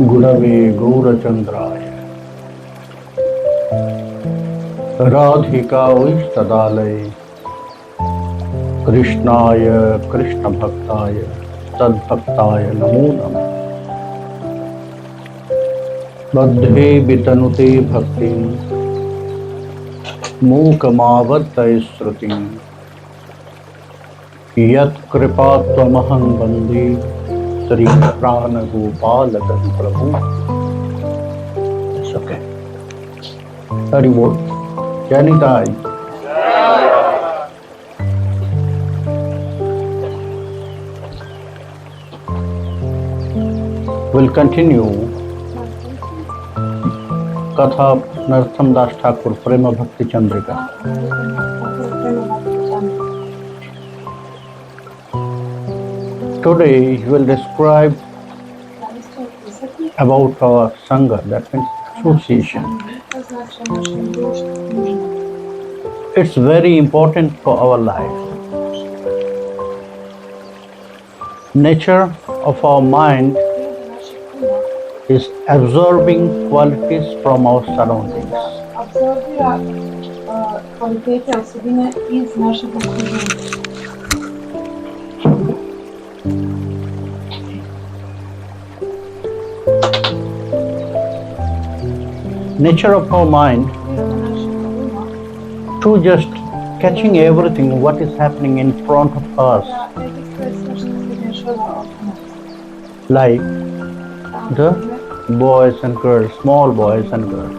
Gurave Gaurachandraya Radhikavishtadalaya Krishnaya Krishna Bhaktaya Tadbhaktaya Namo Namo Badhe Vitanute Bhaktim Mookamavattaya Srutim Yat Kripattvamaham Bande Sri Prana Gopalakan Prabhu. It's okay. Hari Bol. Janitai. We'll continue Katha Narottama Das Thakur Prema Bhakti Chandrika. Today he will describe about our Sanga, that means association. It's very important for our life. Nature of our mind is absorbing qualities from our surroundings. Nature of our mind to just catching everything what is happening in front of us, like the boys and girls, small boys and girls.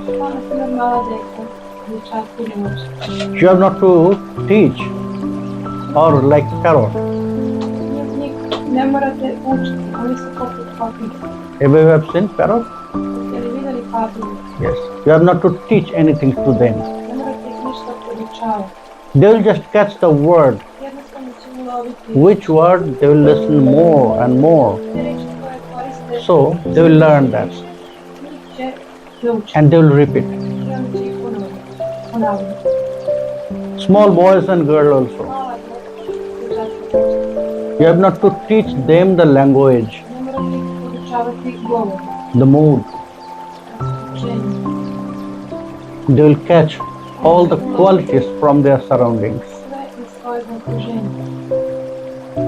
You have not to teach, or like parrot. Have you ever seen parrot? Yes. You have not to teach anything to them. They will just catch the word. Which word they will listen more and more. So they will learn that. And they will repeat. Small boys and girls also. You have not to teach them the language, the mood. They will catch all the qualities from their surroundings.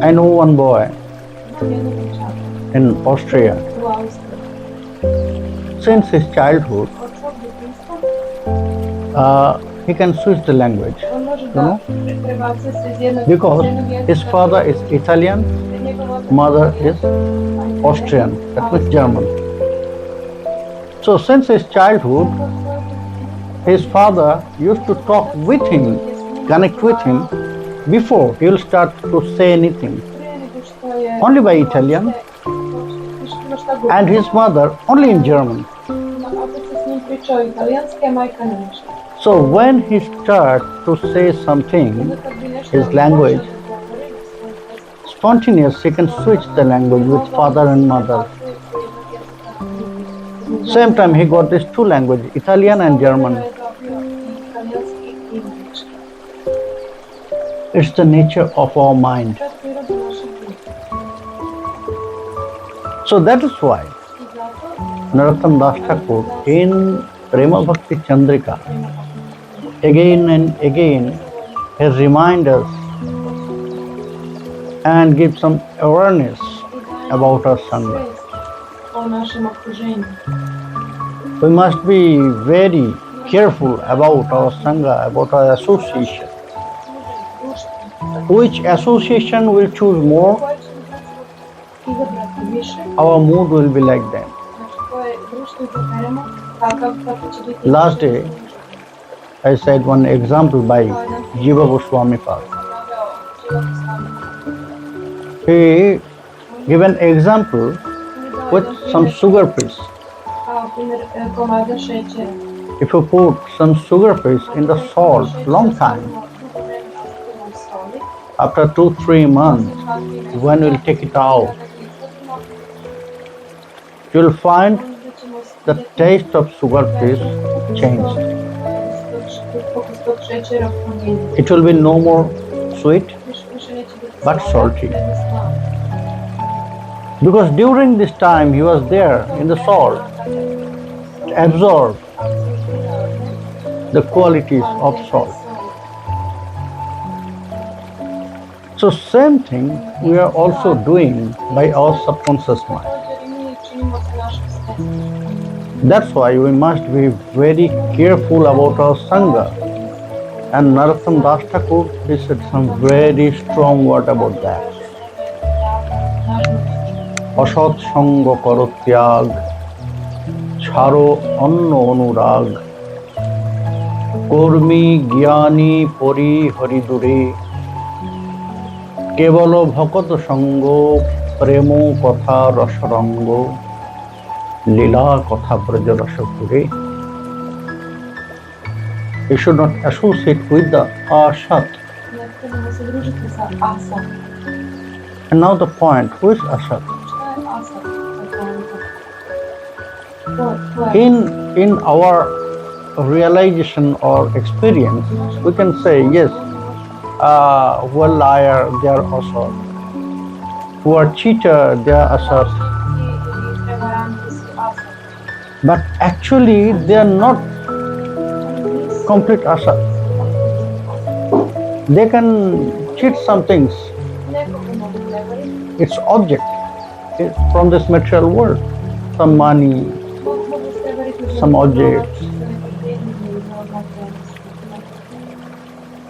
I know one boy in Austria. Since his childhood, he can switch the language, because his father is Italian, mother is Austrian, that means German. So since his childhood, his father used to talk with him, connect with him, before he will start to say anything, only by Italian, and his mother only in German. So when he starts to say something, his language, spontaneous, he can switch the language with father and mother. Same time he got these two languages, Italian and German. It's the nature of our mind. So that is why Narottama Das Thakur in Prema Bhakti Chandrika again and again has reminded us and give some awareness about our Sanga. We must be very careful about our Sanga, about our association. Which association will choose more, our mood will be like them. Last day, I said one example by Jiva Goswami Pad. He gave an example with some sugar piece. If you put some sugar piece in the salt long time, after 2-3 months, when you will take it out, you will find the taste of sugar piece changed. It will be no more sweet, but salty. Because during this time he was there in the salt to absorb the qualities of salt. So same thing we are also doing by our subconscious mind. That's why we must be very careful about our Sanga. And Narottam Das Thakur, he said some very strong word about that. Asat Sanga karo tyag, chharo anno anurag, kormi gyani pori haridure, Kevala bhakta sango, premo katha rasarango, lila katha braja rasapure. You should not associate with the asat. And now the point, who is asat? In our realization or experience, we can say, yes, who are liar, they are asat. Who are cheater, they are asat. But actually, they are not complete asat. They can cheat some things. It's object from this material world. Some money, some objects.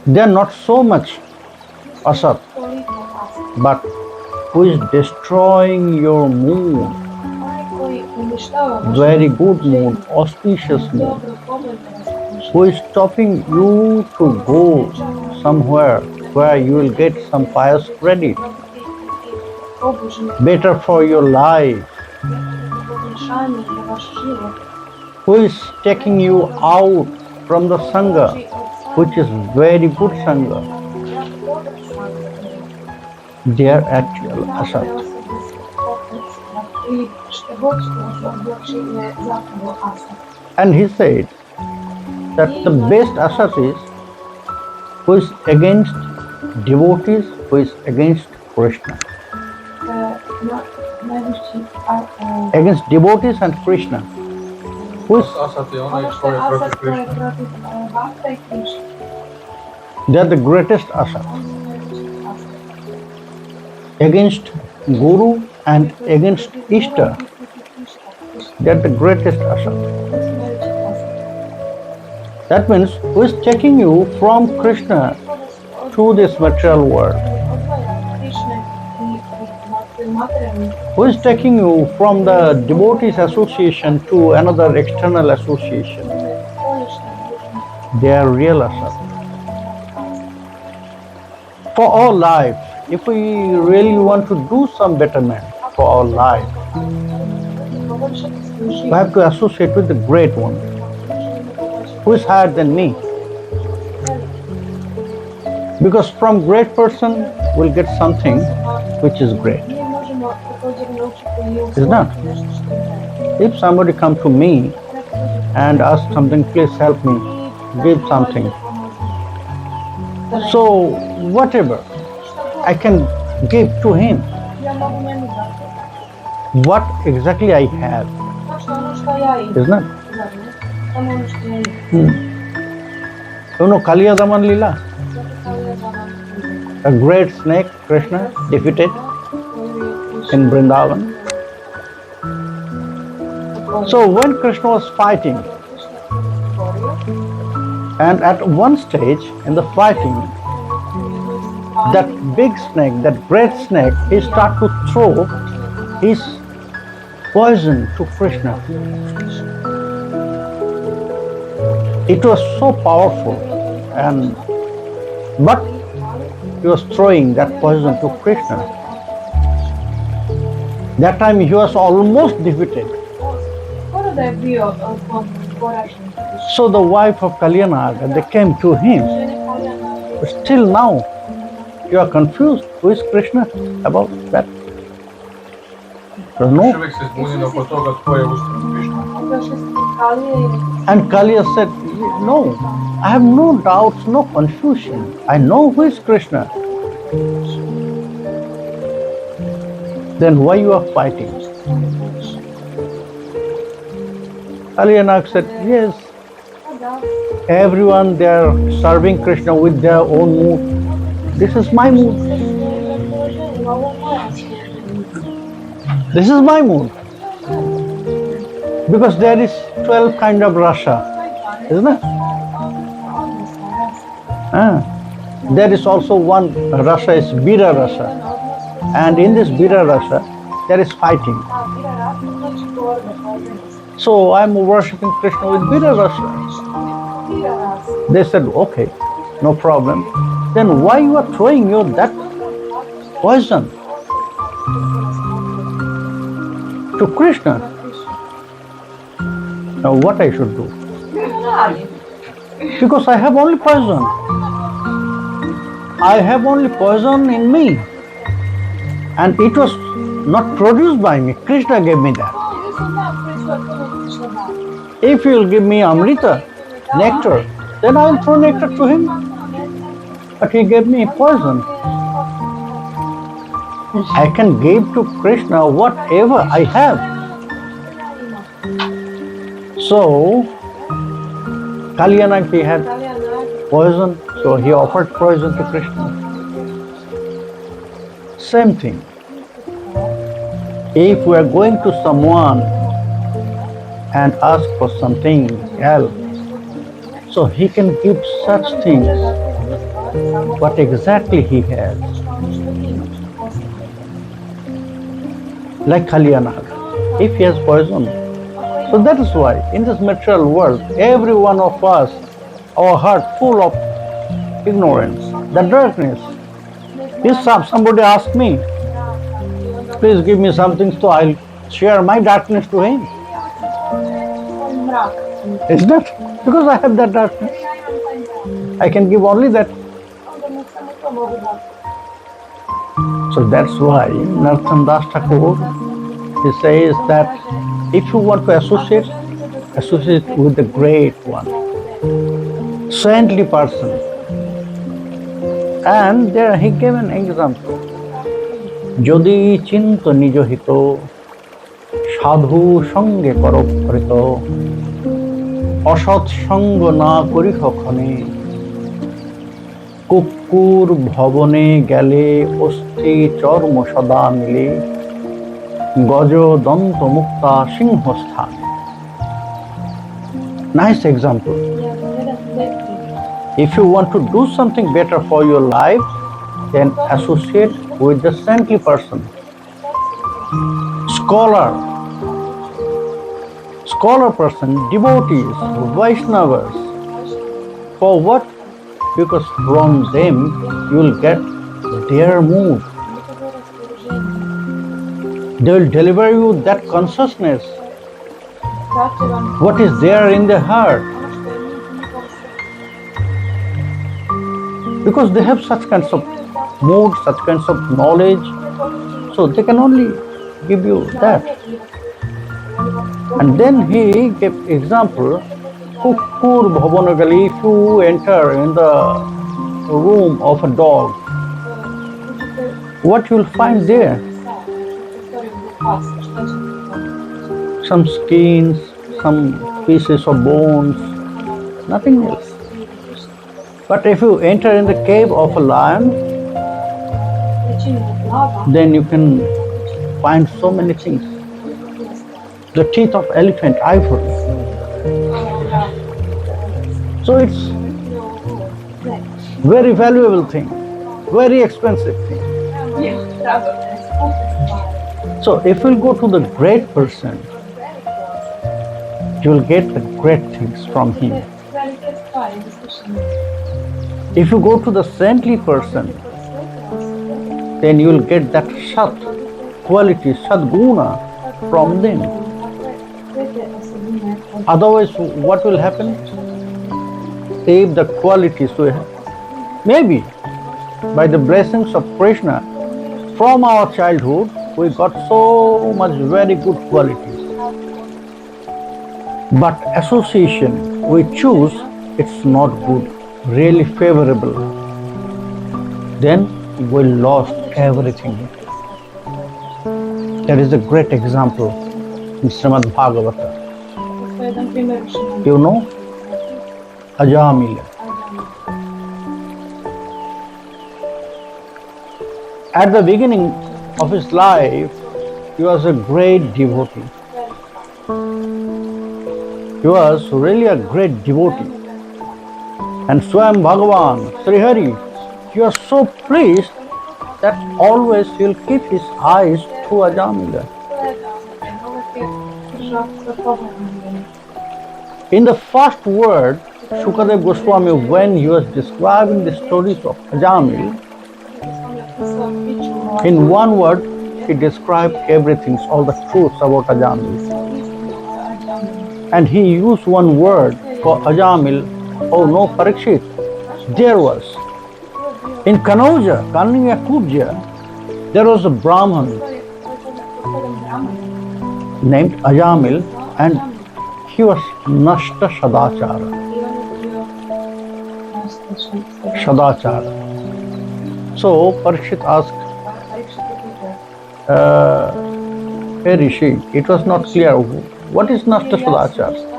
They are not so much asat, but who is destroying your mood, very good mood, auspicious mood, who is stopping you to go somewhere where you will get some pious credit, better for your life, who is taking you out from the Sanga, which is very good Sanga. They are actual asat. And he said that the best asat is who is against devotees, who is against Krishna. Against devotees and Krishna. Who is they are the greatest asat. Against Guru and against Ishta, they are the greatest asat. That means who is taking you from Krishna to this material world? Who is taking you from the devotees association to another external association? They are real asat. For our life, if we really want to do some betterment for our life, we have to associate with the great one. Who is higher than me? Because from great person we'll get something which is great. Is not? If somebody come to me and ask something, please help me, give something. So whatever I can give to him, what exactly I have, is not? You know Kaliya Daman Lila? A great snake, Krishna, defeated in Vrindavan. So when Krishna was fighting, and at one stage in the fighting, that big snake, that great snake, he started to throw his poison to Krishna. It was so powerful, but he was throwing that poison to Krishna. That time he was almost defeated. So the wife of Kalyanaga, they came to him. Still now, you are confused. Who is Krishna about that? No. And Kaliya said, no, I have no doubts, no confusion. I know who is Krishna. then why you are fighting? Kalyanag said, yes, everyone they are serving Krishna with their own mood. This is my mood. This is my mood. Because there is 12 kind of rasa, isn't it? There is also one rasa is Vira rasa. And in this Vira rasa, there is fighting. So I am worshipping Krishna with Vira rasa. They said, okay, no problem. Then why you are throwing your that poison to Krishna? Now what I should do? Because I have only poison. I have only poison in me. And it was not produced by me. Krishna gave me that. If you will give me Amrita, nectar, then I will throw nectar to him. But he gave me poison. I can give to Krishna whatever I have. So, Kalyanag, he had poison, so he offered poison to Krishna. Same thing. If we are going to someone and ask for something else, so he can give such things, what exactly he has. Like Kalyanag, if he has poison. So that is why in this material world, every one of us, our heart full of ignorance, the darkness. If somebody asks me, please give me something, so I'll share my darkness to him. Isn't it? Because I have that darkness. I can give only that. So that's why Narottam Das Thakur, he says that if you want to associate with the great one, saintly person. And there he gave an example. Jodi chinto nijo hito, sadhu sange karo krito, অসৎ সঙ্গ না করি কখনে, কুকুর ভবনে গেলে অস্থি চর্ম সদা মিলে, গজ দন্ত মুক্তা সিংহস্থান. Nice example. If you want to do something better for your life, then associate with the saintly person. Scholar person, devotees, Vaishnavas. For what? Because from them you will get their mood. They will deliver you that consciousness, what is there in the heart. Because they have such kinds of mood, such kinds of knowledge, so they can only give you that. And then he gave example, Kukur Bhavanagali, if you enter in the room of a dog, what you will find there? Some skins, some pieces of bones, nothing else. But if you enter in the cave of a lion, then you can find so many things. The teeth of elephant, ivory. So it's very valuable thing, very expensive thing. So if you go to the great person, you will get the great things from him. If you go to the saintly person, then you will get that sat quality, sat guna from them. Otherwise, what will happen? If the qualities we have, maybe by the blessings of Krishna, from our childhood, we got so much very good qualities. But association we choose, it's not good, really favorable. Then we lost everything. There is a great example in Srimad Bhagavata. You know, Ajamila. At the beginning of his life, he was a great devotee. He was really a great devotee. And Swam Bhagavan, Sri Hari, he was so pleased that always he will keep his eyes to Ajamila. In the first word, Shukadev Goswami, when he was describing the stories of Ajamil, in one word, he described everything, all the truths about Ajamil. And he used one word for Ajamil. Oh no, Parikshit, there was. In Kanauja, Kanya Kubja, there was a Brahman named Ajamil, and he was Nashta Shadachara. Shadachara. So Parikshit asked, hey Rishi, it was not clear. What is Nashta Shadachara?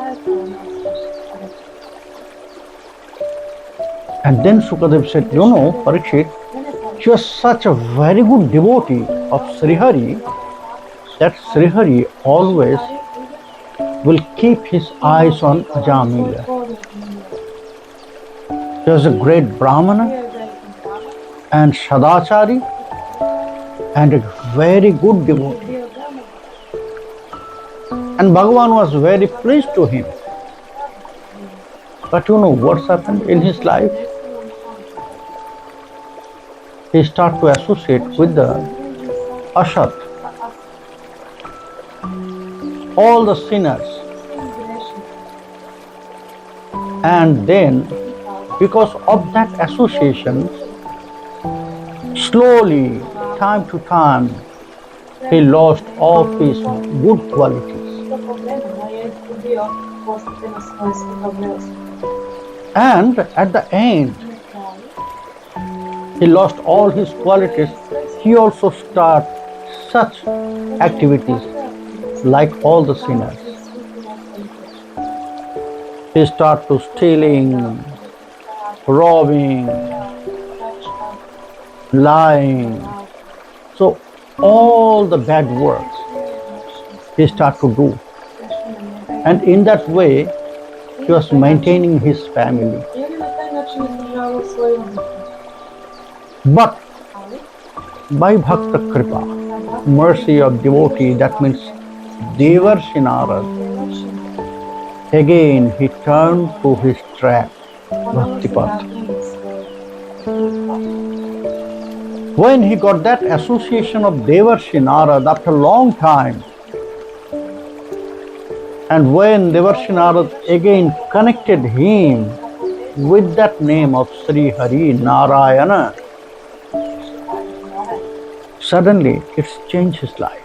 And then Sukadev said, you know, Parikshit, he was such a very good devotee of Srihari that Srihari always will keep his eyes on Ajamila. He was a great Brahmana and Shadachari and a very good devotee. And Bhagavan was very pleased to him. But you know what's happened in his life? He started to associate with the Ashat, all the sinners. And then, because of that association, slowly, time to time, he lost all his good qualities. And at the end, he lost all his qualities. He also started such activities like all the sinners. He started to stealing, robbing, lying. So all the bad works he started to do. And in that way, he was maintaining his family. But by Bhakta Kripa, mercy of devotee, that means Devarshi Narad, again he turned to his track, Bhakti Path. When he got that association of Devarshi Narad after a long time, and when Devarshi Narad again connected him with that name of Sri Hari Narayana, suddenly it's changed his life.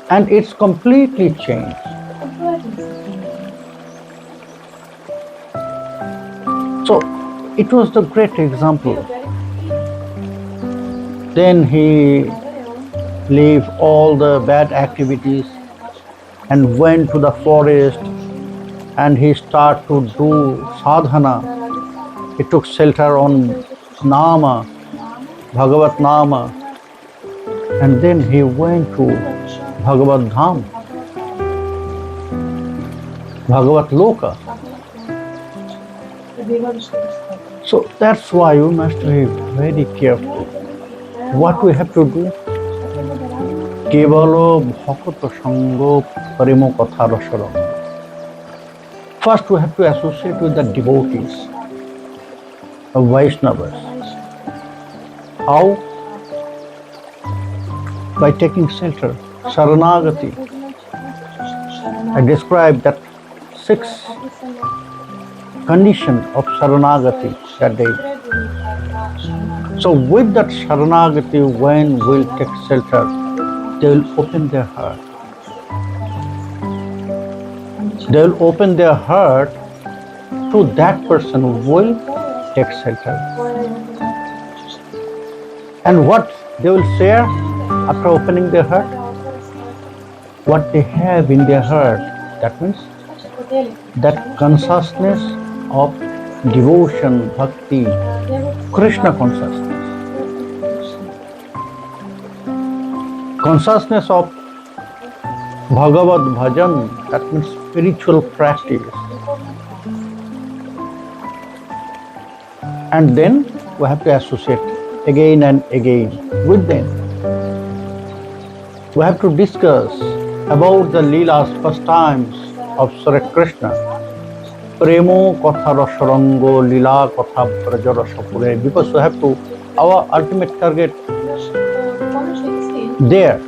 And it's completely changed. So it was the great example. Then he left all the bad activities and went to the forest, and he started to do sadhana. He took shelter on Nama, Bhagavat Nama, and then he went to Bhagavat Dham, Bhagavat Loka. So that's why you must be very careful. What we have to do? Kevala Bhakta Sanga Parimo Katha Rasaram. First we have to associate with the devotees, the Vaishnavas. How? By taking shelter, Saranagati. I described that 6 conditions of Saranagati that day. So with that Saranagati, when we'll take shelter, they will open their heart. They will open their heart to that person who will take shelter. And what they will share after opening their heart? What they have in their heart. That means that consciousness of devotion, bhakti, Krishna consciousness. Consciousness of Bhagavad Bhajan, that means spiritual practice. And then we have to associate again and again with them. We have to discuss about the Leelas, pastimes of Sri Krishna. Premo Katha Rasarango Leela Katha Braja Rasapure. Because we have to, our ultimate target there,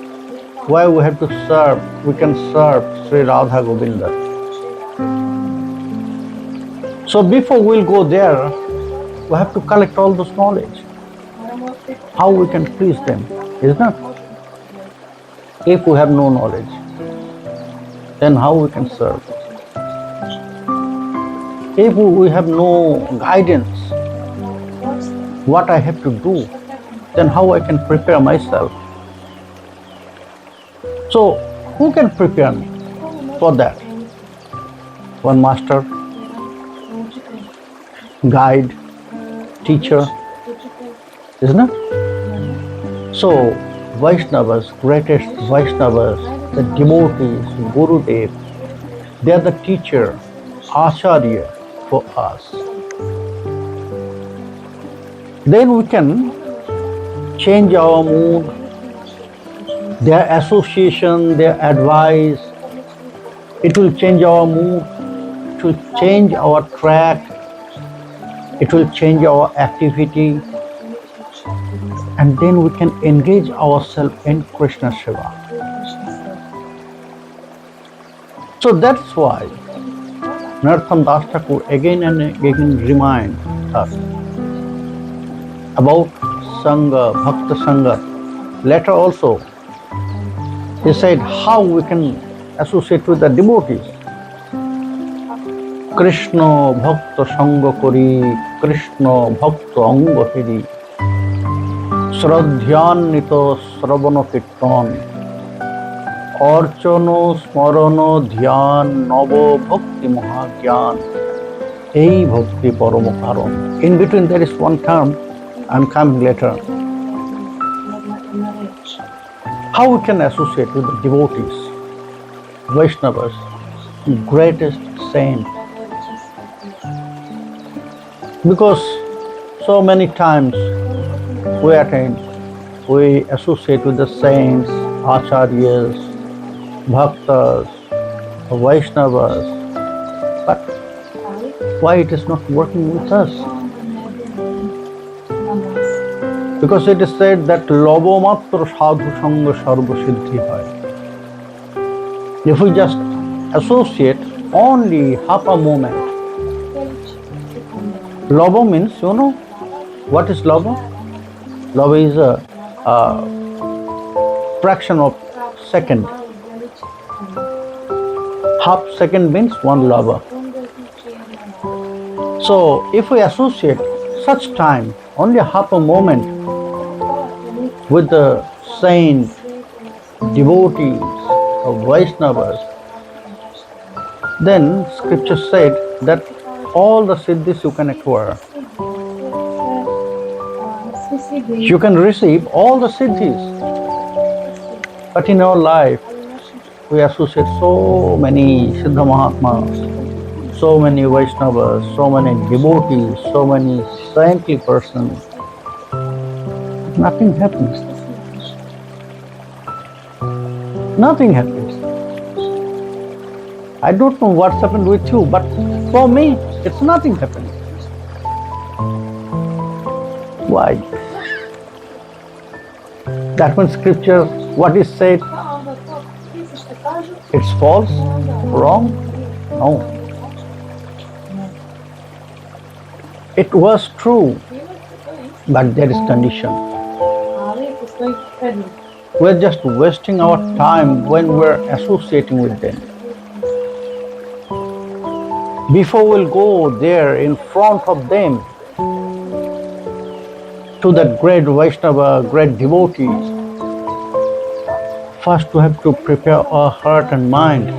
why we have to serve, we can serve Sri Radha Govinda. So before we'll go there, we have to collect all this knowledge. How we can please them, isn't it? If we have no knowledge, then how we can serve? If we have no guidance, what I have to do, then how I can prepare myself? So, who can prepare me for that? One master, guide, teacher, isn't it? So, Vaishnavas, greatest Vaishnavas, the devotees, Gurudev, they are the teacher, Acharya for us. Then we can change our mood, their association, their advice. It will change our mood, it will change our track, it will change our activity, and then we can engage ourselves in Krishna Seva. So that's why Narottama Das Thakur again and again reminds us about Sanga, Bhakta Sanga. Later also, he said how we can associate with the devotees. Krishna Bhakta Sanga Kori, Krishna Bhakta Anga Hiri, Shraddhyanito Sravana Kirtan, Archano Smarana Dhyan Nava Bhakti Mahagyan, Ei Bhakti Parama Karan. In between there is one term, I'm coming later. How we can associate with the devotees, Vaishnavas, greatest saint? Because so many times we attend, we associate with the saints, acharyas, bhaktas, Vaishnavas, but why it is not working with us? Because it is said that lobo matra sadhu sanga sarva siddhi hai. If we just associate only half a moment, lobo means, you know what is lobo? Lobo is a fraction of second. Half second means one lobo. So if we associate such time, only half a moment, with the saints, devotees, of Vaishnavas, then scripture said that all the siddhis you can acquire. You can receive all the siddhis. But in our life, we associate so many Siddha Mahatmas, so many Vaishnavas, so many devotees, so many saintly persons. Nothing happens. Nothing happens. I don't know what's happened with you, but for me, it's nothing happening. Why? That means scripture, what is said, it's false, wrong? No. It was true, but there is condition. We're just wasting our time when we're associating with them. Before we'll go there in front of them to to that great Vaishnava, great devotees, first we have to prepare our heart and mind.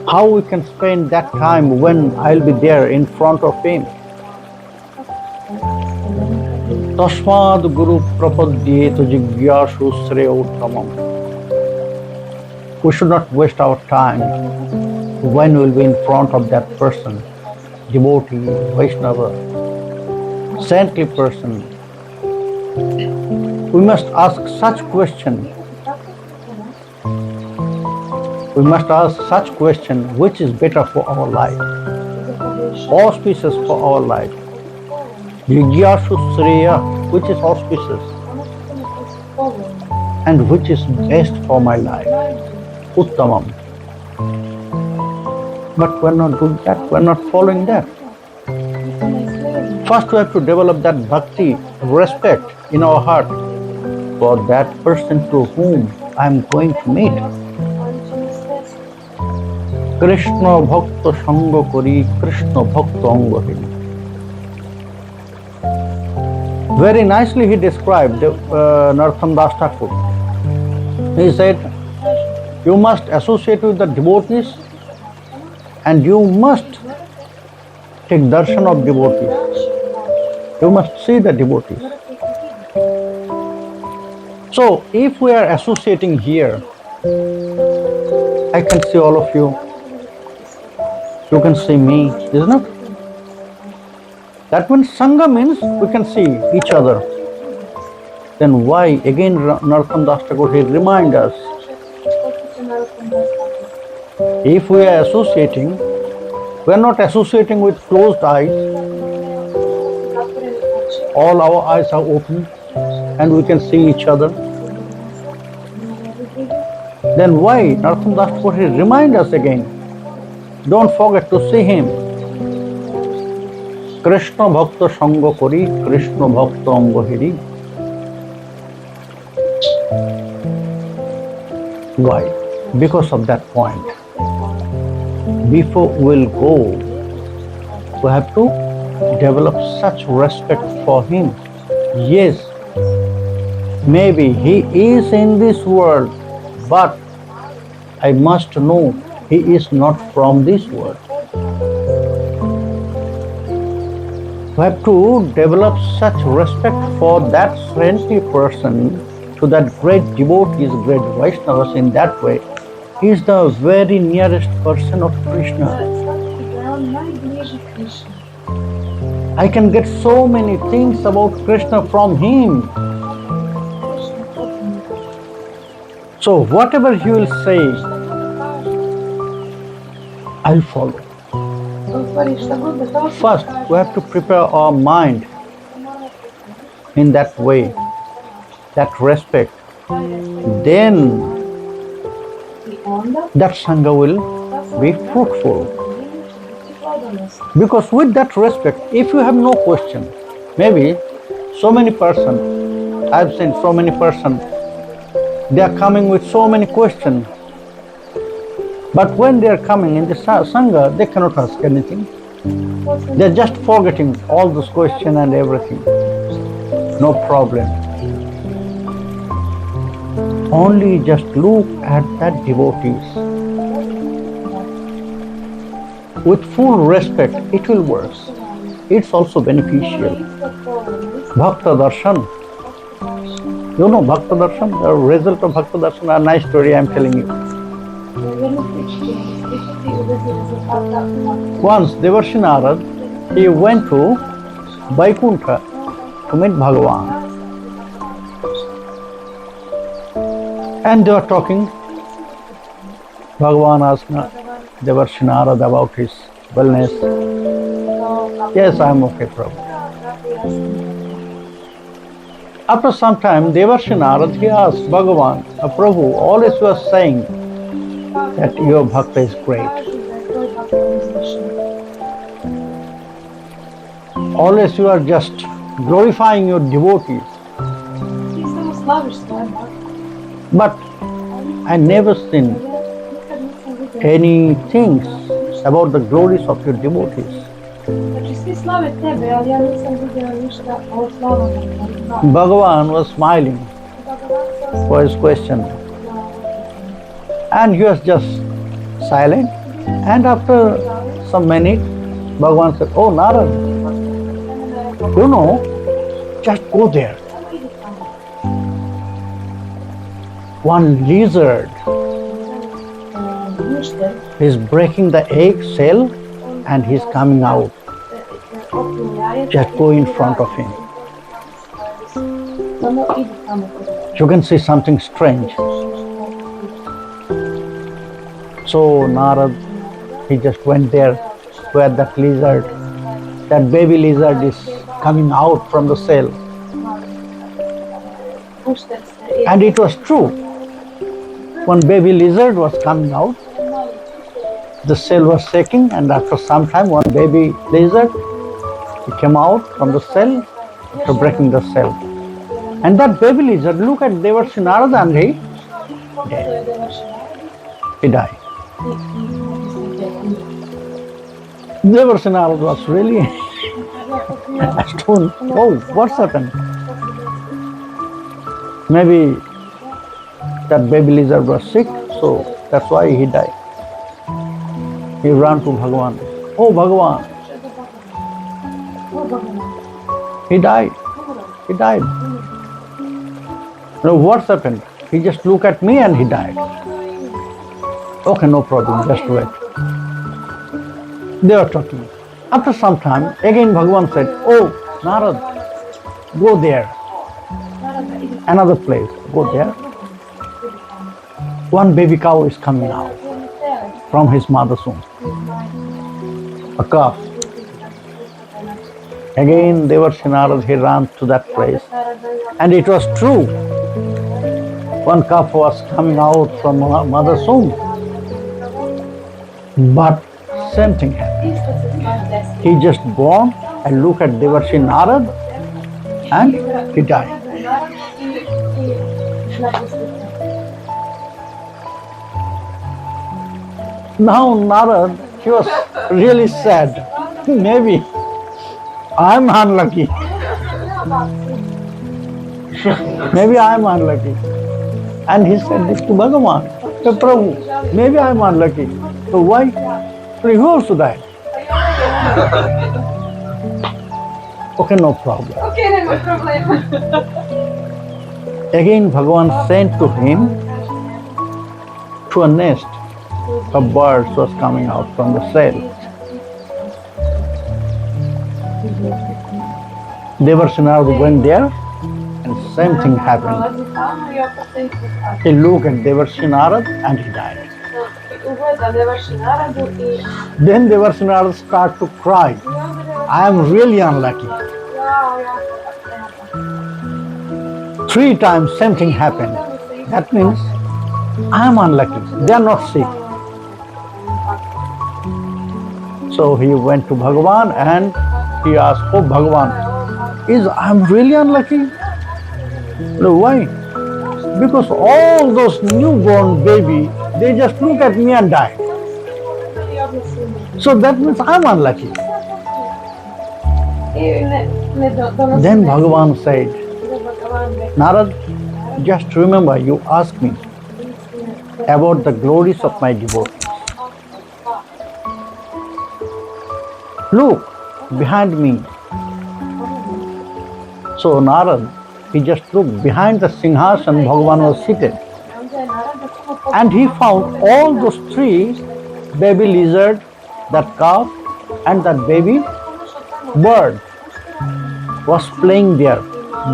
How we can spend that time when I'll be there in front of him. Tasmad Guru Prapadyetu Jigyashu Sreya Uttamam. We should not waste our time when we'll be in front of that person, devotee, Vaishnava, saintly person. We must ask such question. We must ask such question, which is better for our life, auspicious for our life. Jigyashu Sreya, which is auspicious and which is best for my life. Uttamam. But we're not doing that, we're not following that. First we have to develop that bhakti, respect in our heart for that person to whom I am going to meet. Krishna Bhakta Sanga Kori, Krishna Bhakta Anga Hiri. Very nicely he described Narottama Das Thakur. He said, you must associate with the devotees and you must take darshan of devotees. You must see the devotees. So if we are associating here, I can see all of you. You can see me, isn't it? That means Sanga means we can see each other. Then why again Narottama Das Thakur he remind us, if we are associating, we are not associating with closed eyes. All our eyes are open and we can see each other. Then why Narottama Das Thakur he remind us again? Don't forget to see him. Krishna Bhakta Sanga Kori, Krishna Bhakta Anga Hiri. Why? Because of that point. Before we'll go, we have to develop such respect for him. Yes, maybe he is in this world, but I must know he is not from this world. We have to develop such respect for that saintly person, to that great devotees, great Vaishnavas in that way. He is the very nearest person of Krishna. I can get so many things about Krishna from him. So whatever he will say, I'll follow. First, we have to prepare our mind in that way, that respect. Then that Sangha will be fruitful. Because with that respect, if you have no question, maybe so many persons, I've seen so many persons, they are coming with so many questions. But when they are coming in the Sangha, they cannot ask anything. They are just forgetting all those questions and everything. No problem. Only just look at that devotees. With full respect, it will work. It's also beneficial. Bhakta Darshan. You know Bhakta Darshan? The result of Bhakta Darshan, a nice story I am telling you. Once Devarshi Narad, he went to Vaikuntha to meet Bhagavan. And they were talking. Bhagavan asked Devarshi Narad about his wellness. Yes, I am okay, Prabhu. After some time, Devarshi Narad, he asked Bhagavan, Prabhu, always you are saying that your bhakta is great. Always you are just glorifying your devotees. But I never seen any things about the glories of your devotees. svi slave tebe, ali ja nisam vidjela ništa o slavama. Bhagavan was smiling for his question. And he was just silent. And after some minutes, Bhagavan said, "Oh Narad, you know, just go there. One lizard is breaking the egg shell and he's coming out. Just go in front of him. You can see something strange." So Narad, he just went there where that lizard, that baby lizard is coming out from the cell. And it was true. One baby lizard was coming out. The cell was shaking, and after some time, one baby lizard, he came out from the cell after breaking the cell. And that baby lizard, look at Devarshi Narada, and he died. Devarshi Narada was really astonished. Oh, what's happened? Maybe that baby lizard was sick, so that's why he died. He ran to Bhagavan. Oh Bhagavan, he died. He died. No, what's happened? He just looked at me and he died. Okay, no problem, just wait. They were talking. After some time, again Bhagavan said, "Oh Narad, go there. Another place, go there. One baby cow is coming out from his mother's womb. A calf." Again, Devarshi Narada, he ran to that place. And it was true. One calf was coming out from mother's womb. But same thing happened. He just born and looked at Devarshi Narada and he died. Now Narad, he was really sad. Maybe I'm unlucky. Maybe I'm unlucky. And he said this to Bhagavan. So Prabhu, maybe I'm unlucky. So why? So he also died. Okay, no problem. Okay, no problem. Again Bhagavan sent to him to a nest. A bird was coming out from the cell. Devarshi Narada went there and same thing happened. He looked at Devarshi Narada and he died. Then Devarshi Narada started to cry. I am really unlucky. 3 times same thing happened. That means I am unlucky. They are not sick. So he went to Bhagavan and he asked, "Oh Bhagavan, I am really unlucky?" No, why? Because all those newborn baby, they just look at me and die. So that means I'm unlucky. Then Bhagavan said, "Narad, just remember you asked me about the glories of my devotees. Look behind me." So Narad, he just looked behind the Singhasana Bhagavan was seated. And he found all those 3 baby lizard, that calf and that baby bird was playing there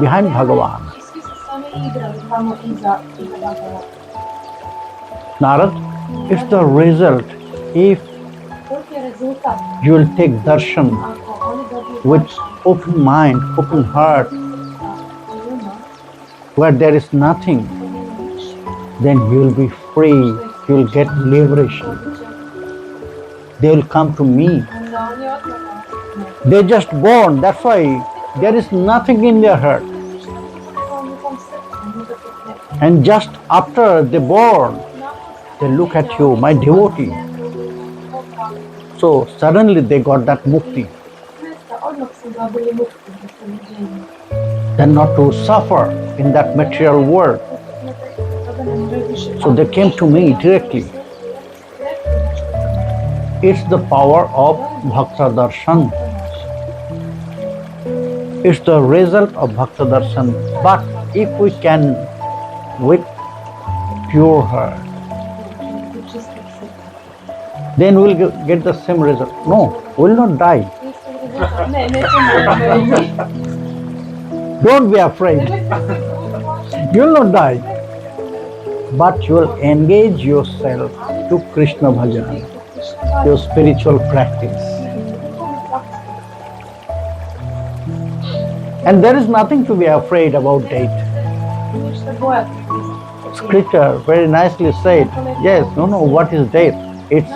behind Bhagavan. Narad, it's the result if you will take darshan with open mind, open heart, where there is nothing, then you will be free, you will get liberation. They will come to me. They just born, that's why there is nothing in their heart. And just after they born, they look at you, my devotee. So suddenly they got that mukti. than not to suffer in that material world. So they came to me directly. It's the power of Bhakta Darshan. It's the result of Bhakta Darshan. But if we can, with pure heart, then we'll get the same result. No, we'll not die. Don't be afraid. You'll not die. But you'll engage yourself to Krishna Bhajan, your spiritual practice. And there is nothing to be afraid about date. Scripture very nicely said, yes, what is date? It's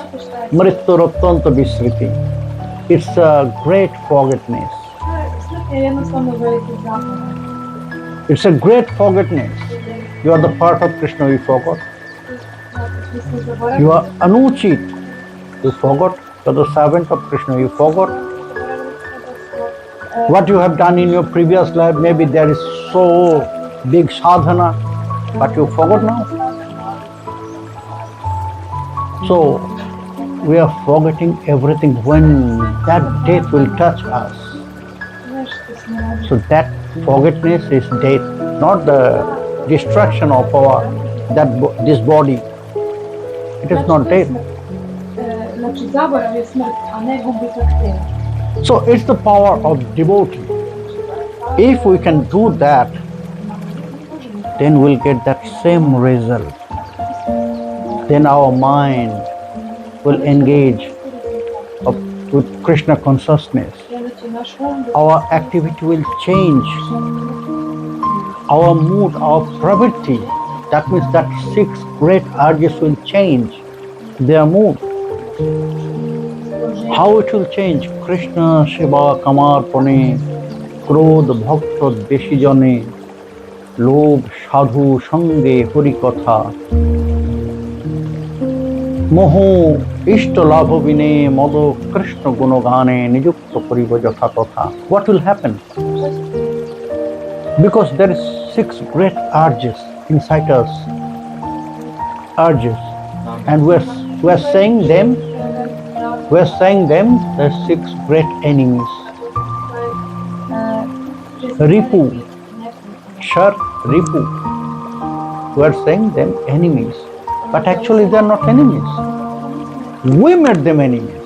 Mritturottonta Visriti. It's a great forgetfulness. It's a great forgetfulness. You are the part of Krishna, you forgot. You are Anuchit, you forgot. You are the servant of Krishna, you forgot. What you have done in your previous life, maybe there is so big sadhana, but you forgot now. So we are forgetting everything when that death will touch us. So that forgetfulness is death, not the destruction of this body. It is not death. So it's the power of devotee. If we can do that, then we'll get that same result. Then our mind will engage with Krishna consciousness. Our activity will change. Our mood, our pravritti, that means that 6 great urges will change their mood. How it will change? Krishna Shiva Kamarpane, Krodh Bhakta Deshijane, Lobh Sadhu Sange Harikatha, Moho Ishta Labha Vine Mado Krishna Gunogane Nijukta Pariva Jatha Tatha. What will happen? Because there is 6 great urges inside us. Urges. And we're saying them, the 6 great enemies. Ripu, Shar, Ripu. We're saying them enemies. But actually they are not enemies. We made them enemies.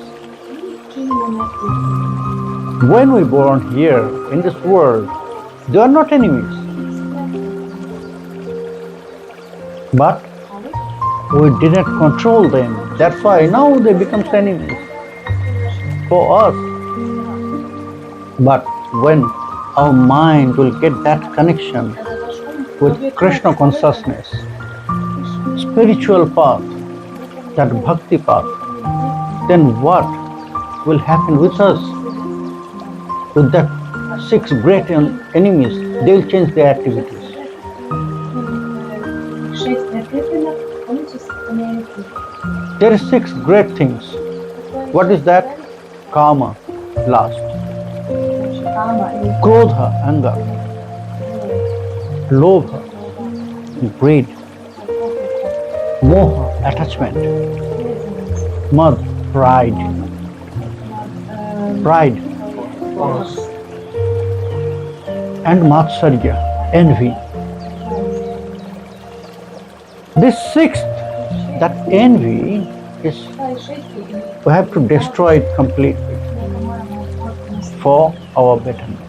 When we born here in this world, they are not enemies. But we didn't control them. That's why now they become enemies for us. But when our mind will get that connection with Krishna consciousness, spiritual path, that bhakti path, then what will happen with us? With that 6 great enemies, they will change their activities. There are 6 great things. What is that? Kama, lust. Krodha, anger. Lobha, greed. Moha, attachment. Mad, pride. And Matsarya, envy. This 6th, that envy is, we have to destroy it completely for our betterment.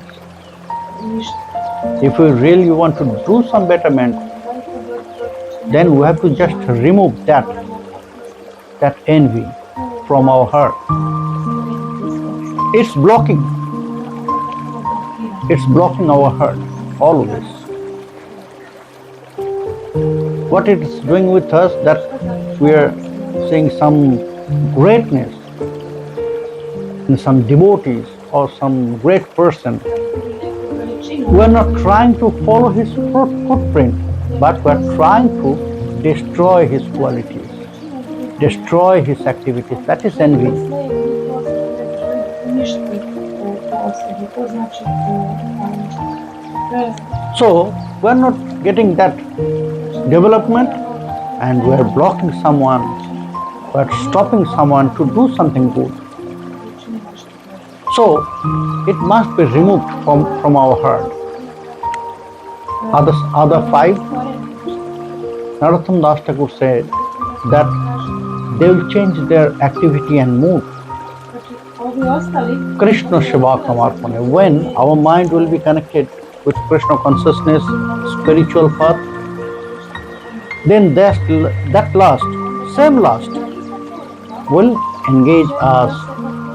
If we really want to do some betterment, then we have to just remove that envy from our heart. It's blocking our heart always. What it is doing with us, that we are seeing some greatness in some devotees or some great person. We are not trying to follow his footprint, but we are trying to destroy his qualities, destroy his activities. That is envy. To znači So we are not getting that development, and we are blocking someone, we are stopping someone to do something good. So it must be removed from our heart. Other five, Narottam Das Thakur said that they will change their activity and mood. Krishna Shiva Kamarpane. When our mind will be connected with Krishna consciousness, spiritual path, then that last, same last, will engage us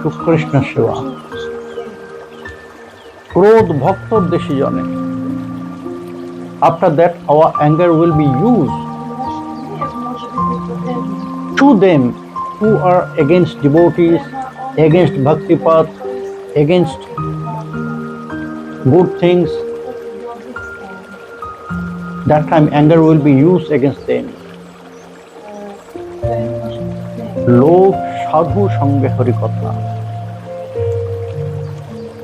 to Krishna Shiva. Krodh Bhakta Deshijane. After that, our anger will be used to them who are against devotees, against bhakti path, against good things. That time anger will be used against them. Log sadhu sange hari katha.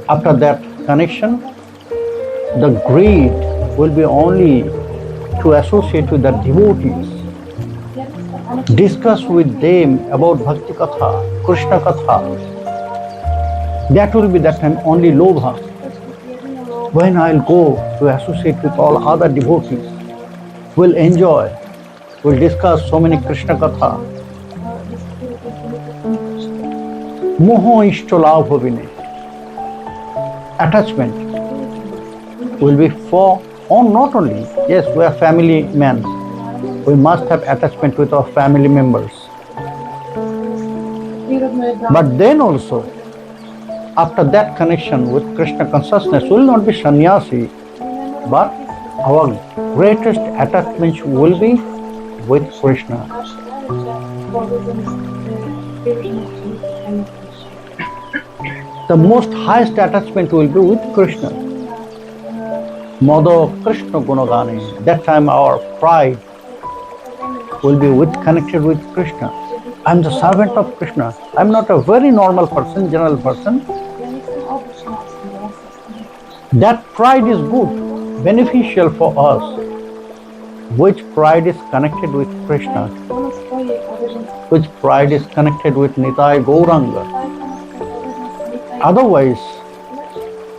After that connection, the greed will be only to associate with the devotees, discuss with them about bhakti katha, Krishna katha. That will be that time only lobha. When I'll go to associate with all other devotees, we'll enjoy, we'll discuss so many Krishna katha. Moho ishtolabh bhavine. Attachment will be for not only, yes, we are family men. We must have attachment with our family members. But then also, after that connection with Krishna consciousness, will not be sannyasi, but our greatest attachment will be with Krishna. The most highest attachment will be with Krishna. Mother Krishna Gunagani. That time our pride will be connected with Krishna. I'm the servant of Krishna. I'm not a very normal person, general person. That pride is good, beneficial for us. Which pride is connected with Krishna? Which pride is connected with Nitai Gauranga? Otherwise,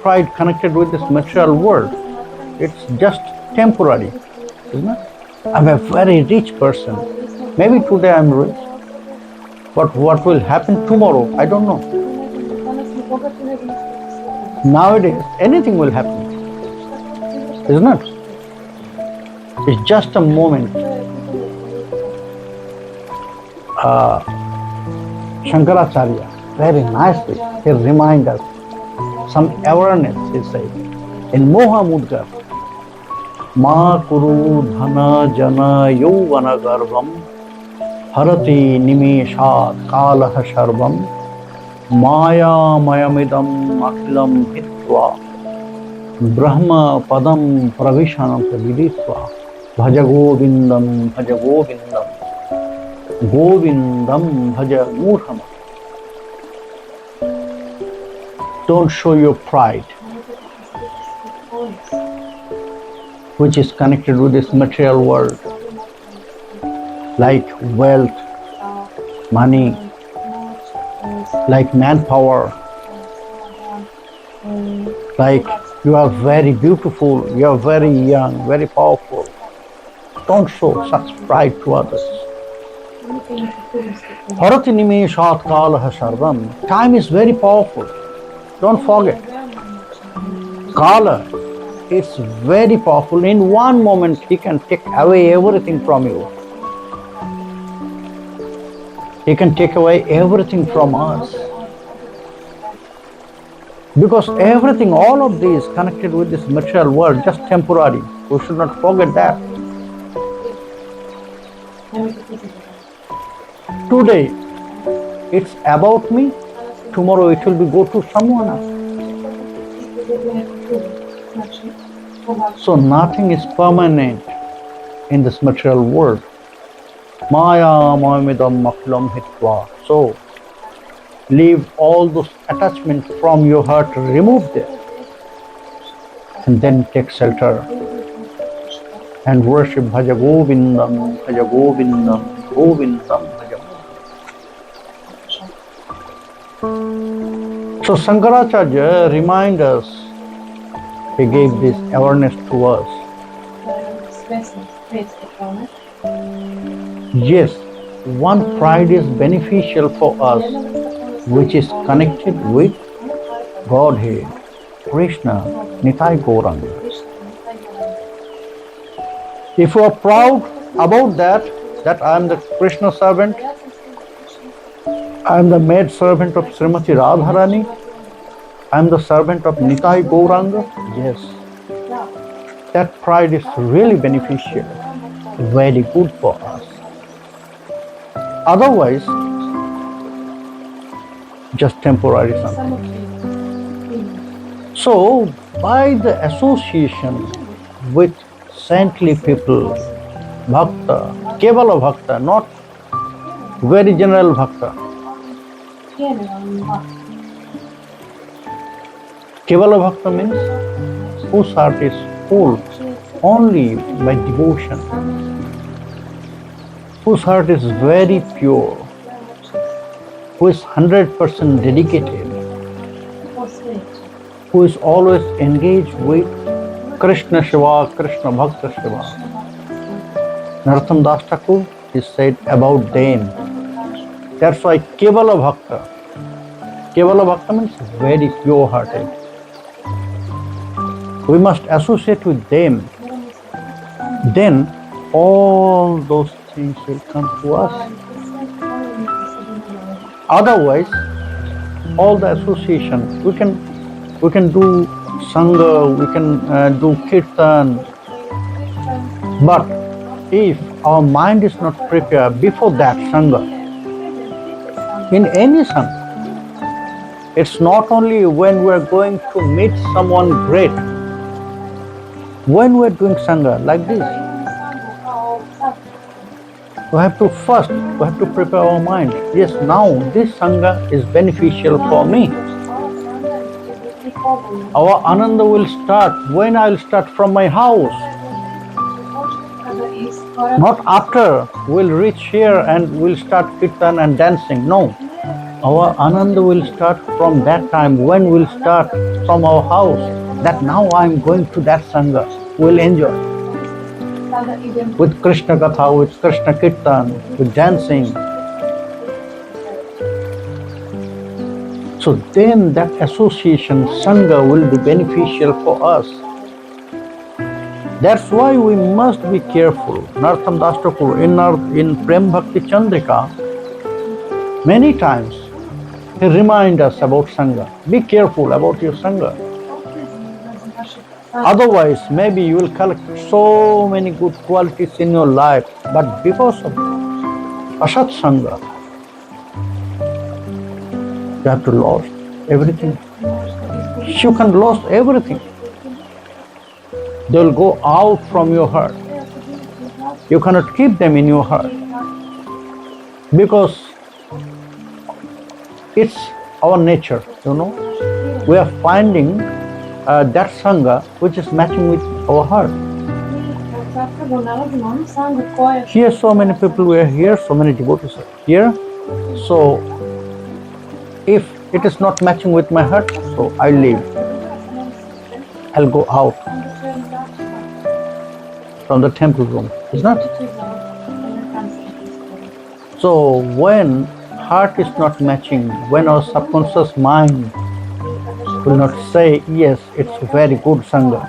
pride connected with this material world, it's just temporary, isn't it? I'm a very rich person. Maybe today I'm rich, but what will happen tomorrow, I don't know. Nowadays, anything will happen, isn't it? It's just a moment. Shankaracharya, very nicely, he reminds us some awareness, he said, in Moha Mudgar, Ma Kuru Dhana Jana Yovana Garbham Harati Nimeshat Kalaha Sharvam Maya Mayamidam Akhilam Hitva Brahma Padam Pravishanam Viditva Bhaja Govindam Bhaja Govindam Govindam Bhaja Murham. Don't show your pride, which is connected with this material world, like wealth, money, like manpower, like you are very beautiful, you are very young, very powerful. Don't show such pride to others. Harati nimeshat kalaha sarvam. Time is very powerful. Don't forget. Kala is very powerful. In one moment, he can take away everything from you. He can take away everything from us. Because everything, all of this connected with this material world, just temporary. We should not forget that. Today, it's about me. Tomorrow it will be go to someone else. So nothing is permanent in this material world. Maya Mayamidam Akhilam Hitva. So leave all those attachments from your heart, remove them, and then take shelter and worship Bhaja Govindam, Bhaja Govindam, Govindam, Bhaja Govindam. So Shankaracharya reminds us, he gave this awareness to us. Yes, one pride is beneficial for us, which is connected with Godhead, Krishna, Nitai Gauranga. If you are proud about that I am the Krishna servant, I am the maid servant of Srimati Radharani, I am the servant of Nitai Gauranga, yes, that pride is really beneficial, very good for us. Otherwise, just temporary something. So, by the association with saintly people, Bhakta, Kevala Bhakta, not very general Bhakta. Kevala Bhakta means whose heart is full only by devotion, whose heart is very pure, who is 100% dedicated, who is always engaged with Krishna Shiva, Krishna Bhakta Shiva. Narottama Das Thakur, he said about them. That's why Kevala Bhakta. Kevala Bhakta means very pure-hearted. We must associate with them. Then all those things will come to us. Otherwise, all the association, we can do Sanga, we can do Kirtan, but if our mind is not prepared before that Sanga, in any Sanga, it's not only when we're going to meet someone great, when we're doing Sanga like this, we have to prepare our mind. Yes, now this Sanga is beneficial for me. Our Ananda will start when I'll start from my house. Not after we'll reach here and we'll start Kirtan and dancing. No. Our Ananda will start from that time when we'll start from our house. That now I'm going to that Sangha. We'll enjoy. With Krishna Katha, with Krishna Kirtan, with dancing. So then that association, Sangha, will be beneficial for us. That's why we must be careful. Narottama Das Thakur in Prem Bhakti Chandrika, many times he reminds us about Sangha. Be careful about your Sangha. Otherwise, maybe you will collect so many good qualities in your life, but because of Asat Sangha, you have to lose everything. You can lose everything. They will go out from your heart. You cannot keep them in your heart because it's our nature, you know. We are finding that Sangha which is matching with our heart. Here so many people were here, so many devotees are here. So if it is not matching with my heart, so I leave. I'll go out from the temple room, is not? So when heart is not matching, when our subconscious mind will not say, yes, it's very good Sangha,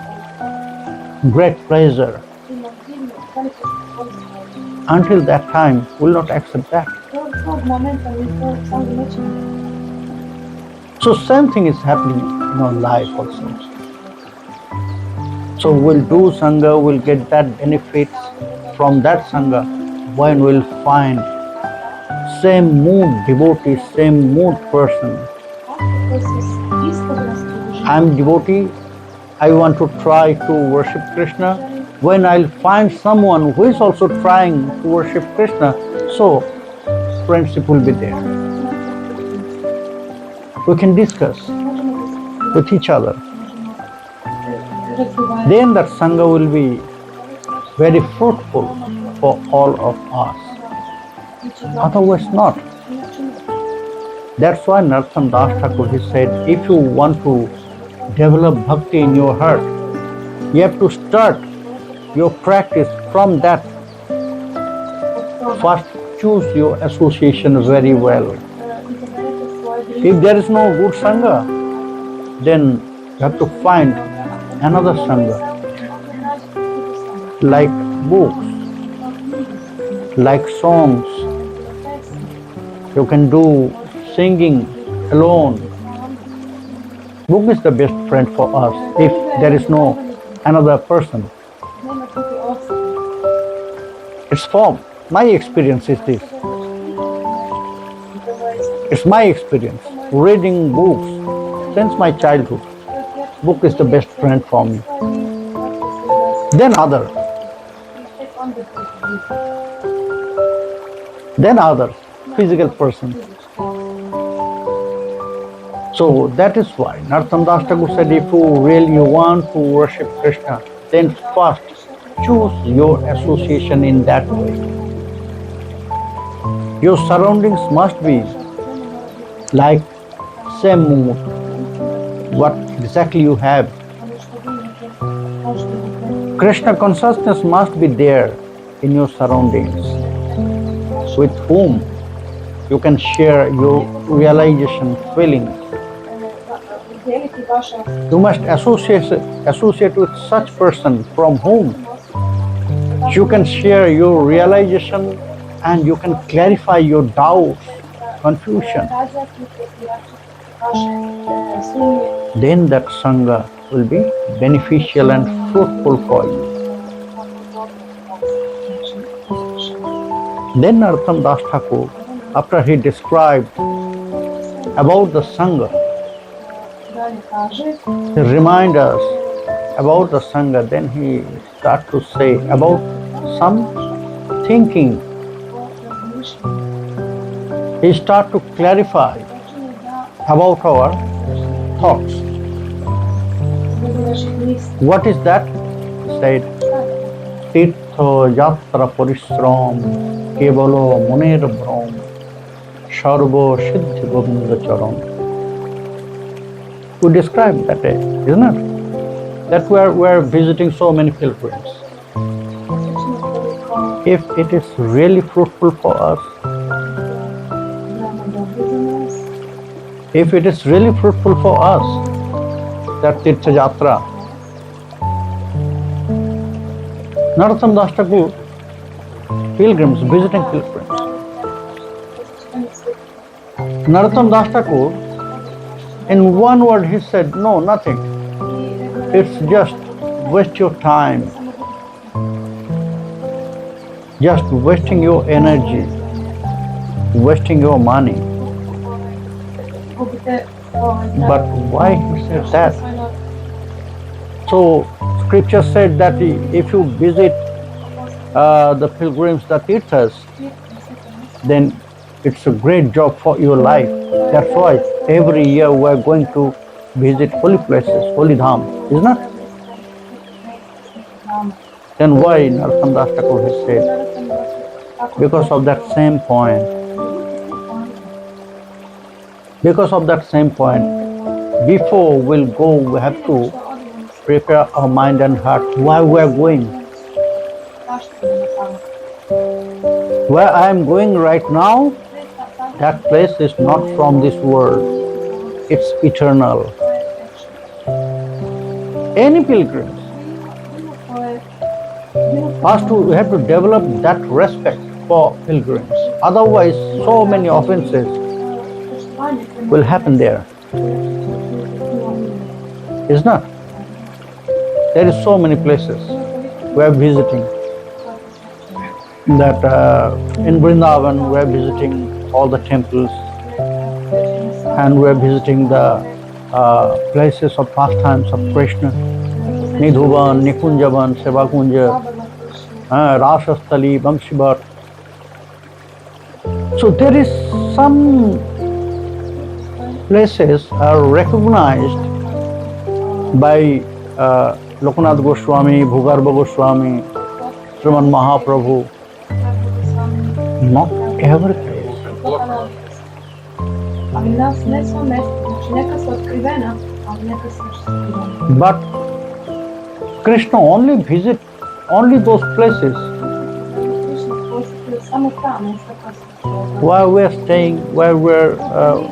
great pleasure, until that time we'll not accept that. So same thing is happening in our life also. So we'll do Sangha, we'll get that benefits from that Sangha when we'll find same mood devotee, same mood person. I'm devotee, I want to try to worship Krishna. When I'll find someone who is also trying to worship Krishna, so friendship will be there. We can discuss with each other. Разговаривать. Then that Sangha will be very fruitful for all of us. Otherwise not. That's why Narottam Das Thakur, he said, if you want to develop bhakti in your heart, you have to start your practice from that. First, choose your association very well. If there is no good Sangha, then you have to find another Sangha, like books, like songs. You can do singing alone. Book is the best friend for us if there is no another person. It's from my experience is this. It's my experience. Reading books since my childhood. Book is the best friend for me. Then other. Then others, physical persons. So that is why Narottam Das Thakur said, if you really want to worship Krishna, then first choose your association in that way. Your surroundings must be like same mood, what exactly you have. Krishna consciousness must be there in your surroundings, with whom you can share your realization feelings. You must associate with such person from whom you can share your realization and you can clarify your doubts, confusion. Then that Sangha will be beneficial and fruitful for you. Then Narottam Das Thakur, after he described about the Sangha, he reminds us about the Sangha, then he starts to say about some thinking. He starts to clarify about our thoughts. What is that? He said, Tirtha Yatra Parishram Kevalo Muner Brahm Sarva Siddhi Govinda Charan. We describe that, isn't it? That we are visiting so many pilgrims. If it is really fruitful for us, if it is really fruitful for us, that Tirtha Yatra, Narottam Das Thakur, pilgrims, visiting pilgrims. Narottam Das Thakur, in one word he said, no, nothing. It's just waste your time, just wasting your energy, wasting your money. But why he said that? So scripture said that if you visit the pilgrims, the tirthas, then it's a great job for your life. That's why every year we are going to visit holy places, holy dham, isn't it? Then why Narottam Das Thakur has said? Because of that same point. Because of that same point. Before we'll go, we have to prepare our mind and heart why we are going. Where I am going right now, that place is not from this world. It's eternal. Any pilgrims we have to develop that respect for pilgrims. Otherwise, so many offenses will happen there. It's not. There is so many places we are visiting. That in Vrindavan we are visiting all the temples, and we are visiting the places of pastimes of Krishna, Nidhuvan, Nikunjavan, Sevakunja, Rasastali, Vamshibar. So there is some places are recognized by Lokanath Goswami, Bhugarbha Goswami, Sriman Mahaprabhu. Not every place. But Krishna only visit only those places where we are staying, where we are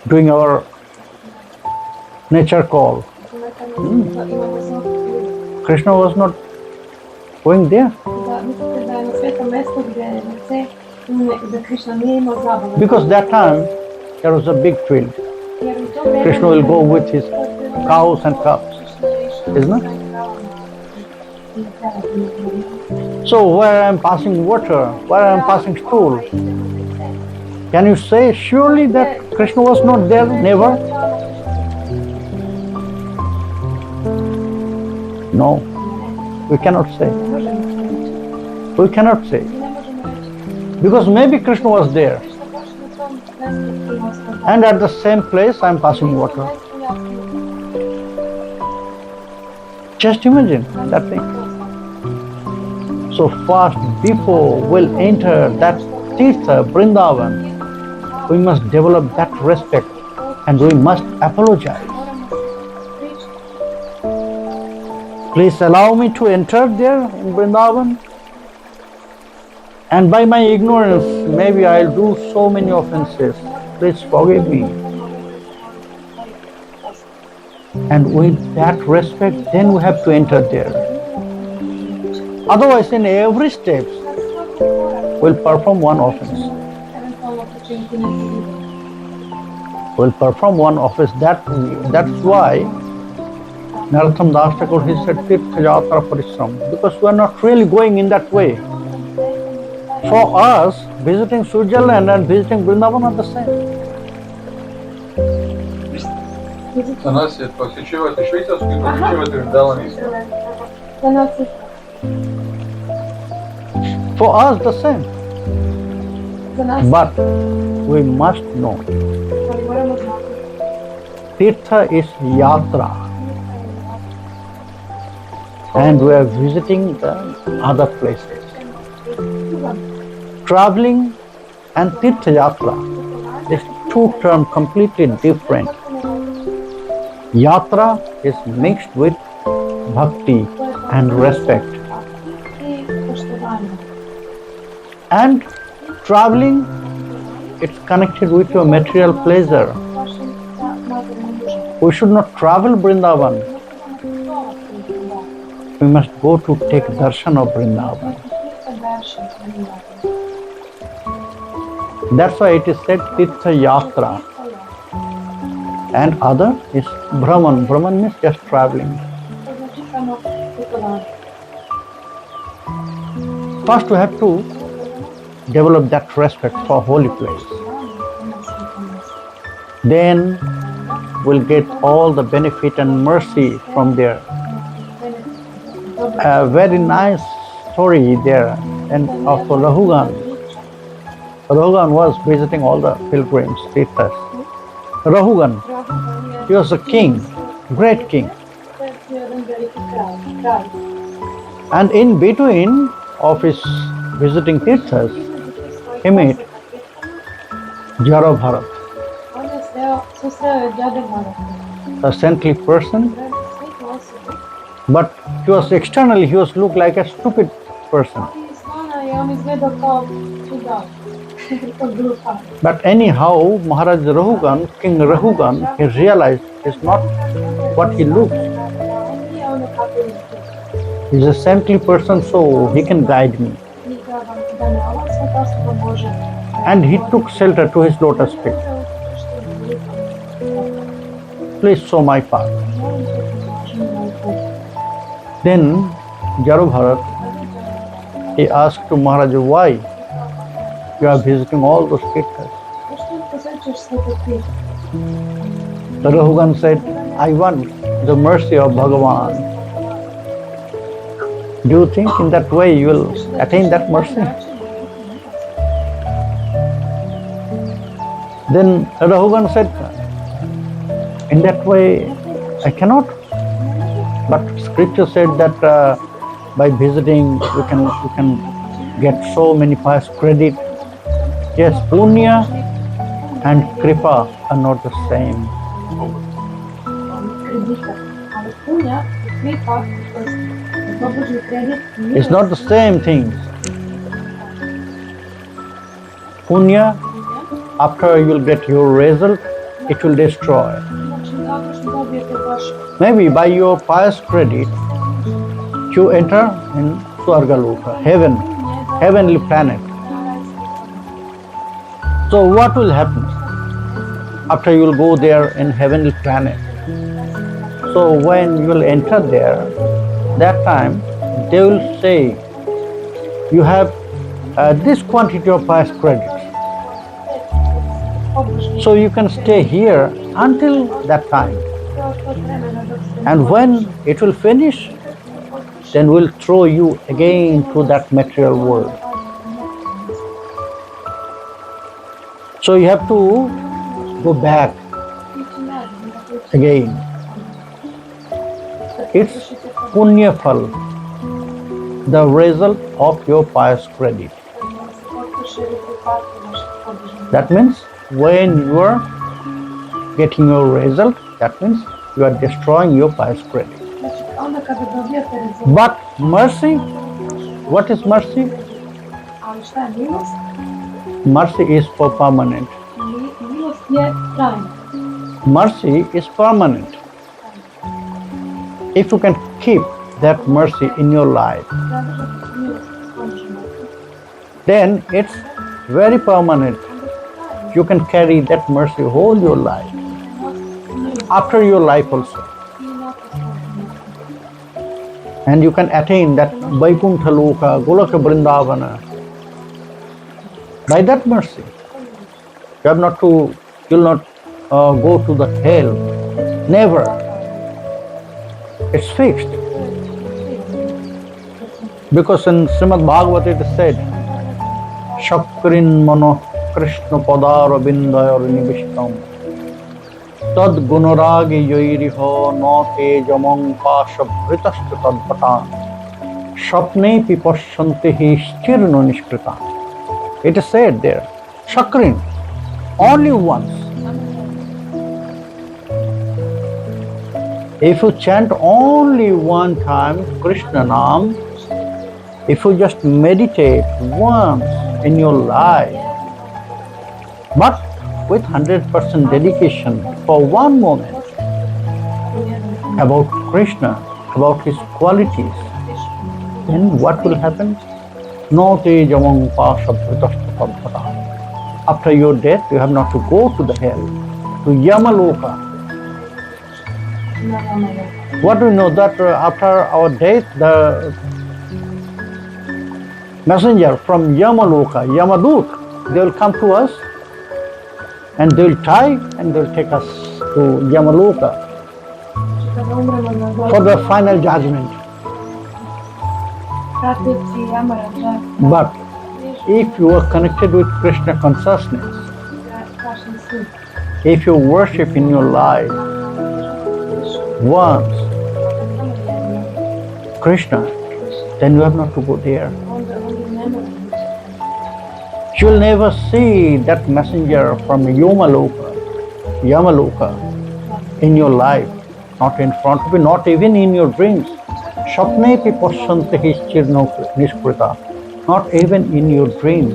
doing our nature call. Krishna was not going there. Because that time there was a big field. Krishna will go with his cows and calves, isn't it? So where I am passing water, where I am passing stool, can you say surely that Krishna was not there? Never. No, we cannot say. We cannot say. Because maybe Krishna was there. And at the same place I am passing water. Just imagine that thing. So first, before we'll enter that Tirtha, Vrindavan, we must develop that respect and we must apologize. Please allow me to enter there in Vrindavan. And by my ignorance, maybe I'll do so many offenses. Please forgive me. And with that respect, then we have to enter there. Otherwise, in every step, we'll perform one offense. We'll perform one offense. That's why Narottam Das Thakur, he said, Tirtha Yatra Parishram, because we are not really going in that way. For us, visiting Switzerland and visiting Vrindavan are the same. За нас посещувати швейцарську і посещувати Вриндаванську. For us, the same. But we must know. Tirtha is yatra. And we are visiting the other places. Traveling and Tirtha Yatra is two terms completely different. Yatra is mixed with bhakti and respect. And traveling, it's connected with your material pleasure. We should not travel Vrindavan. We must go to take darshan of Vrindavan. That's why it is said Tirtha Yatra. And other is Brahman. Brahman means just traveling. First we have to develop that respect for holy place. Then we'll get all the benefit and mercy from there. A very nice story there and of Rahugan. Rahugan was visiting all the pilgrims, Tirthas. Rahugan, he was a king, great king. And in between of his visiting Tirthas, he met Jaro Bharat, a saintly person, but he was externally, he was looked like a stupid person. But anyhow, Maharaj Rahugan, King Rahugan, he realized it's not what he looks. He's a saintly person, so he can guide me. And he took shelter to his lotus feet. Please show my path. Then Jaro Bharat, he asked to Maharaj, why you are visiting all those Tirthas? The Rahugan said, I want the mercy of Bhagavan. Do you think in that way you will attain that mercy? Then Rahugan said, in that way I cannot. But scripture said that by visiting you can get so many pious credit. Yes, punya and kripa are not the same. Кредита. Але пуня и крипа, то есть свободный кредит, It's not the same thing. Punya, after you will get your result, it will destroy. Значи, nakon što dobijete vaš Maybe by your pious credit, you enter in Swargaloka, heaven, heavenly planet. So what will happen after you will go there in heavenly planet? So when you will enter there, that time they will say, you have this quantity of pious credits. So you can stay here until that time. And when it will finish, then we'll throw you again to that material world. So you have to go back again. It's punya phal, the result of your pious credit. That means when you are getting your result, that means you are destroying your pious credit. Onda kada dobijate rezultat, But mercy, what is mercy? ali šta je milost? Mercy is for permanent. Milost je trajna. Mercy is permanent. If you can keep that mercy in your life, Zadržati milost u svom životu. then it's very permanent. You can carry that mercy whole your life, after your life also. And you can attain that Vaikuntha Loka, Golaka Vrindavana, by that mercy. You have not to, you'll not go to the hell. Never. It's fixed. Because in Srimad Bhagavad it is said, Shakrin Mano Krishna Padara Bindayar Nivishtam Tad Gunaragi Yoiriho Note Jamang Pasha Britashta Tad Patan Shapne Pipashantihi Stirno Nishkrita. It is said there, Shakrin, only once. If you chant only one time Krishna Nam, if you just meditate once in your life, but with 100% dedication for one moment about Krishna, about his qualities, then what will happen? No te jamang pasabhritastapabhata. After your death, you have not to go to the hell, to Yamaloka. What do you know that after our death, the messenger from Yamaloka, Yamadut, they will come to us and they will tie and they will take us to Yamaloka Kada umremo na for Bogu, the final judgment. prateći Yamaraja, But if you are connected with Krishna consciousness, vašim snu. if you worship in your life once Krishna, then you have not to go there. Onda ne moramo. You will never see that messenger from Yamaloka in your life, not in front of you, not even in your dreams. Shapne pipashantihi stirno nishkrita. Not even in your dream.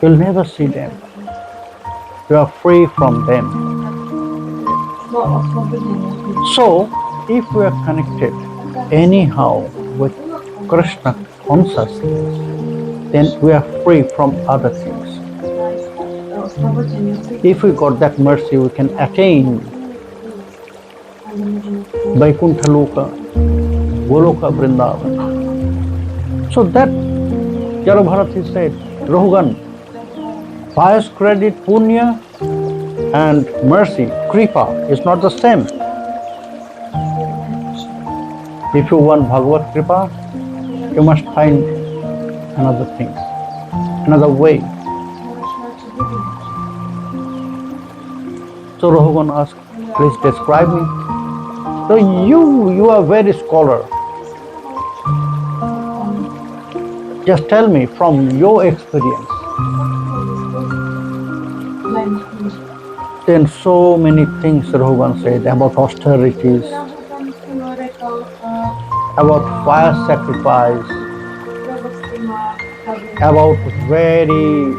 You will never see them. You are free from them. Smo oslobođeni. So, if we are connected anyhow with Krishna consciousness, then we are free from other things. Oslobođeni od svih, If we got that mercy, we can attain onda možemo Vaikuntha Loka, Goloka Vrindavana. So that Jarabharati said, Rahugan, pious credit, punya, and mercy, kripa, is not the same. If you want Bhagavad kripa, you must find another thing, another way. moraš naći drugi način. So Rohogan asked, please describe me. So you are very scholar. Just tell me from your experience. Then so many things Rohogan said about austerities, about fire sacrifice, about very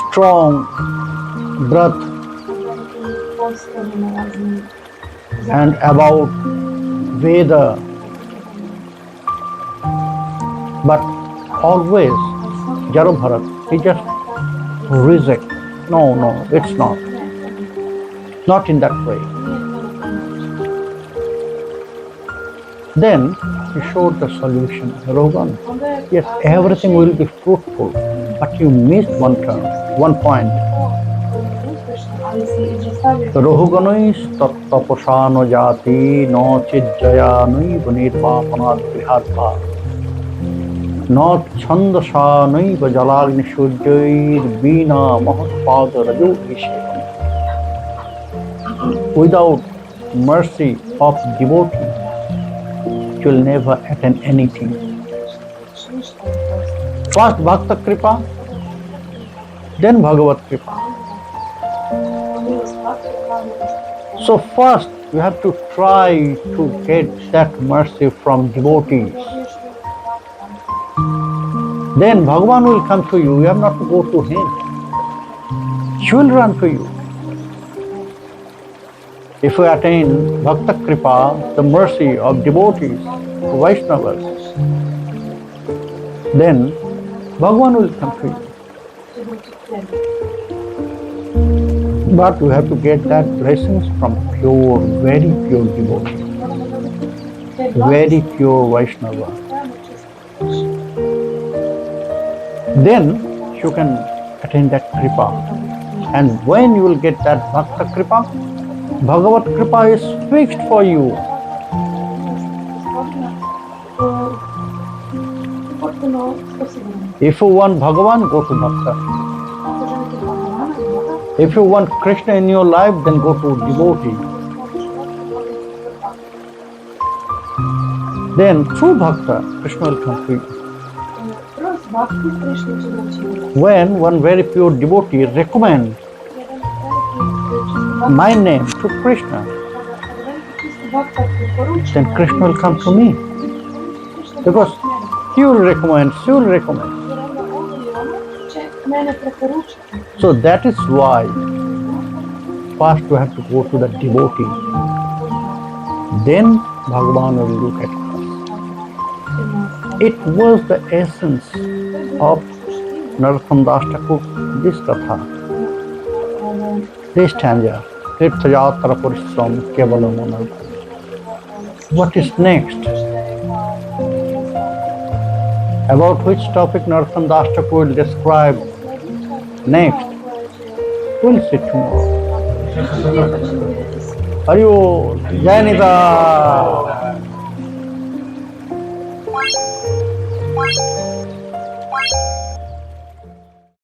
strong breath, and about Veda. But always, Jaro Bharat, he just reject. No, it's not. Not in that way. Then he showed the solution. Rogan, yes, everything will be fruitful, but you missed one term, one point. Rohuganoi tattaposano jati no chijjayanoi vanirvapanad viharpa no chandasanoi vajalagni shujjair bina mahotpada rajo vishevam. Without mercy of devotee, you will never attain anything. First Bhakta Kripa, then Bhagavat Kripa. So first you have to try to get that mercy from devotees. Then Bhagavan will come to you. You have not to go to him. He will run to you. If you attain Bhakta Kripa, the mercy of devotees, Vaishnavas, then Bhagavan will come to you. But you have to get that blessings from pure, very pure devotee, very pure Vaishnava. Then you can attain that Kripa. And when you will get that Bhakta Kripa, Bhagavat Kripa is fixed for you. If you want Bhagavan, go to Bhakta. If you want Krishna in your life, then go to devotee. Then through Bhakta, Krishna will come to you. When one very pure devotee recommends my name to Krishna, then Krishna will come to me. Because he will recommend, she will recommend. So that is why first you have to go to the devotee. Then Bhagavan will look at us. It was the essence of Narottam Das Thakur, this katha, this stanza, Tirthayatra Parishram Kevala Monarch. What is next? About which topic Narottam Das Thakur will describe next? We'll see tomorrow. Hariyo, Jai Nidha.